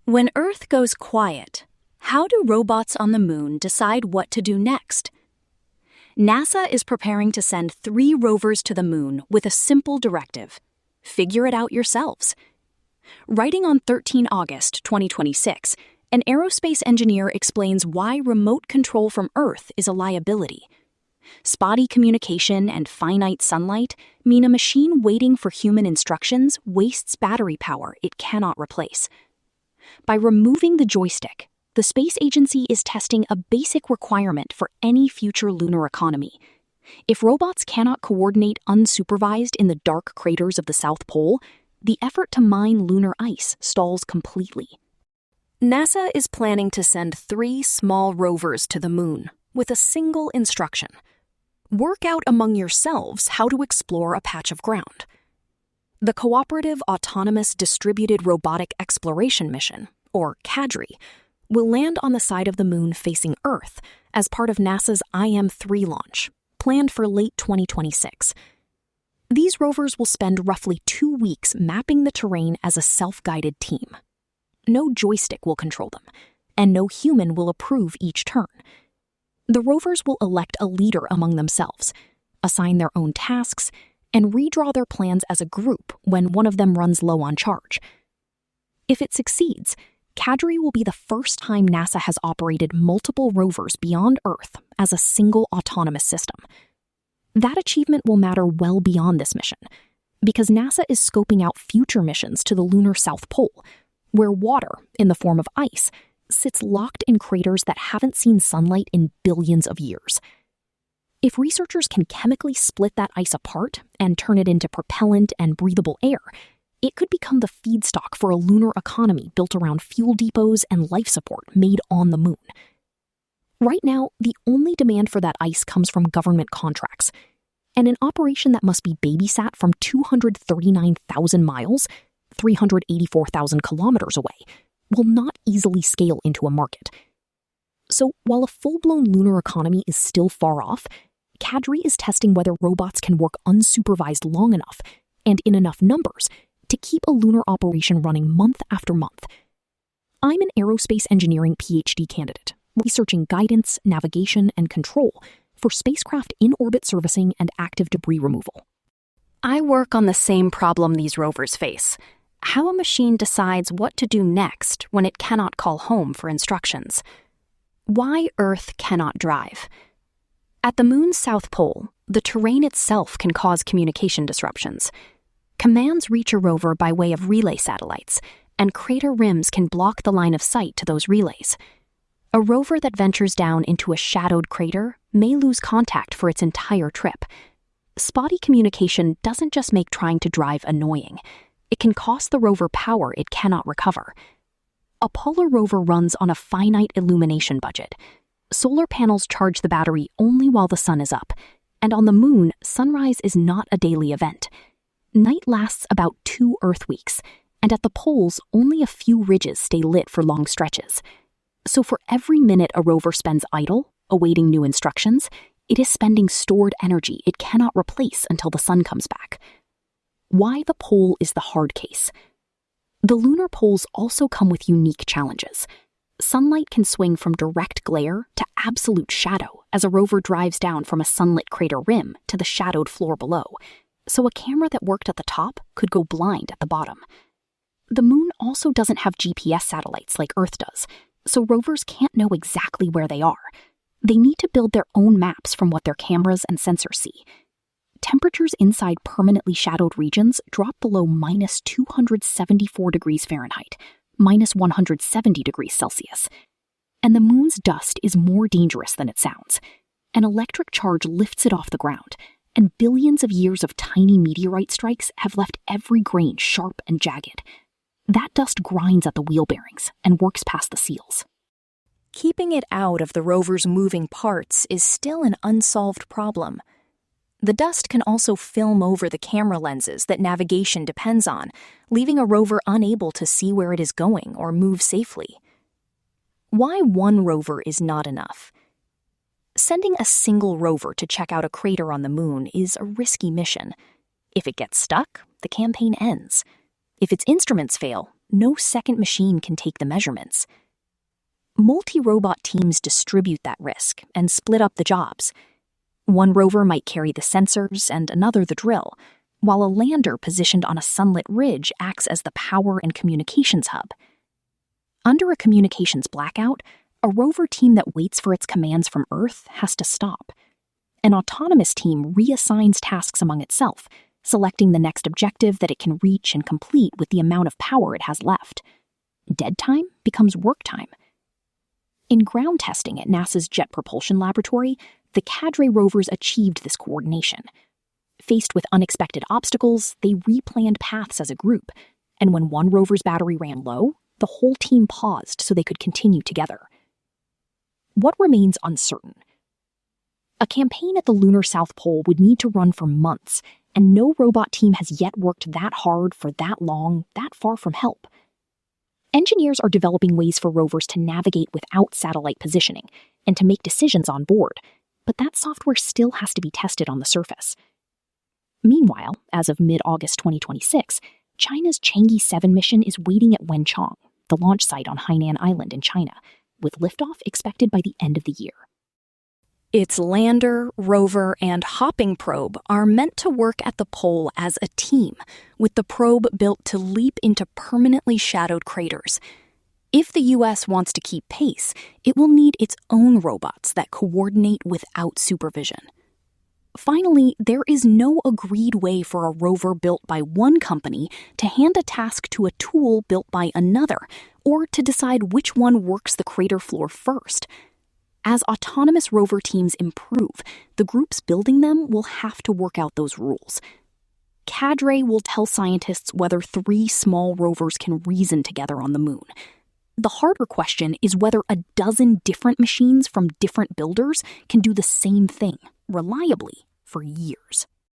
When Earth goes quiet, how do robots on the moon decide what to do next? NASA is preparing to send 3 rovers to the moon with a simple directive: figure it out yourselves. Writing on 13 August 2026, an aerospace engineer explains why remote control from Earth is a liability. Spotty communication and finite sunlight mean a machine waiting for human instructions wastes battery power it cannot replace. By removing the joystick, the space agency is testing a basic requirement for any future lunar economy. If robots cannot coordinate unsupervised in the dark craters of the South Pole, the effort to mine lunar ice stalls completely. NASA is planning to send 3 small rovers to the moon with a single instruction: work out among yourselves how to explore a patch of ground. The Cooperative Autonomous Distributed Robotic Exploration Mission, or CADRE, will land on the side of the moon facing Earth as part of NASA's IM-3 launch, planned for late 2026. These rovers will spend roughly 2 weeks mapping the terrain as a self-guided team. No joystick will control them, and no human will approve each turn. The rovers will elect a leader among themselves, assign their own tasks, and redraw their plans as a group when one of them runs low on charge. If it succeeds, CADRE will be the first time NASA has operated multiple rovers beyond Earth as a single autonomous system. That achievement will matter well beyond this mission, because NASA is scoping out future missions to the lunar South Pole, where water, in the form of ice, sits locked in craters that haven't seen sunlight in billions of years. If researchers can chemically split that ice apart and turn it into propellant and breathable air, it could become the feedstock for a lunar economy built around fuel depots and life support made on the moon. Right now, the only demand for that ice comes from government contracts, and an operation that must be babysat from 239,000 miles, 384,000 kilometers away, will not easily scale into a market. So while a full-blown lunar economy is still far off, CADRE is testing whether robots can work unsupervised long enough and in enough numbers to keep a lunar operation running month after month. I'm an aerospace engineering PhD candidate, researching guidance, navigation, and control for spacecraft in-orbit servicing and active debris removal. I work on the same problem these rovers face: how a machine decides what to do next when it cannot call home for instructions. Why Earth cannot drive. At the moon's South Pole, the terrain itself can cause communication disruptions. Commands reach a rover by way of relay satellites, and crater rims can block the line of sight to those relays. A rover that ventures down into a shadowed crater may lose contact for its entire trip. Spotty communication doesn't just make trying to drive annoying. It can cost the rover power it cannot recover. A polar rover runs on a finite illumination budget. Solar panels charge the battery only while the sun is up, and on the moon, sunrise is not a daily event. Night lasts about 2 Earth weeks, and at the poles, only a few ridges stay lit for long stretches. So for every minute a rover spends idle, awaiting new instructions, it is spending stored energy it cannot replace until the sun comes back. Why the pole is the hard case. The lunar poles also come with unique challenges. Sunlight can swing from direct glare to absolute shadow as a rover drives down from a sunlit crater rim to the shadowed floor below, so a camera that worked at the top could go blind at the bottom. The moon also doesn't have GPS satellites like Earth does, so rovers can't know exactly where they are. They need to build their own maps from what their cameras and sensors see. Temperatures inside permanently shadowed regions drop below minus 274 degrees Fahrenheit, minus 170 degrees Celsius. And the moon's dust is more dangerous than it sounds. An electric charge lifts it off the ground, and billions of years of tiny meteorite strikes have left every grain sharp and jagged. That dust grinds at the wheel bearings and works past the seals. Keeping it out of the rover's moving parts is still an unsolved problem. The dust can also film over the camera lenses that navigation depends on, leaving a rover unable to see where it is going or move safely. Why one rover is not enough? Sending a single rover to check out a crater on the moon is a risky mission. If it gets stuck, the campaign ends. If its instruments fail, no second machine can take the measurements. Multi-robot teams distribute that risk and split up the jobs. One rover might carry the sensors and another the drill, while a lander positioned on a sunlit ridge acts as the power and communications hub. Under a communications blackout, a rover team that waits for its commands from Earth has to stop. An autonomous team reassigns tasks among itself, selecting the next objective that it can reach and complete with the amount of power it has left. Dead time becomes work time. In ground testing at NASA's Jet Propulsion Laboratory, the CADRE rovers achieved this coordination. Faced with unexpected obstacles, they replanned paths as a group, and when one rover's battery ran low, the whole team paused so they could continue together. What remains uncertain? A campaign at the lunar South Pole would need to run for months, and no robot team has yet worked that hard for that long, that far from help. Engineers are developing ways for rovers to navigate without satellite positioning and to make decisions on board, but that software still has to be tested on the surface. Meanwhile, as of mid-August 2026, China's Chang'e 7 mission is waiting at Wenchang, the launch site on Hainan Island in China, with liftoff expected by the end of the year. Its lander, rover, and hopping probe are meant to work at the pole as a team, with the probe built to leap into permanently shadowed craters. If the U.S. wants to keep pace, it will need its own robots that coordinate without supervision. Finally, there is no agreed way for a rover built by one company to hand a task to a tool built by another, or to decide which one works the crater floor first. As autonomous rover teams improve, the groups building them will have to work out those rules. CADRE will tell scientists whether 3 small rovers can reason together on the moon. The harder question is whether a dozen different machines from different builders can do the same thing, reliably, for years.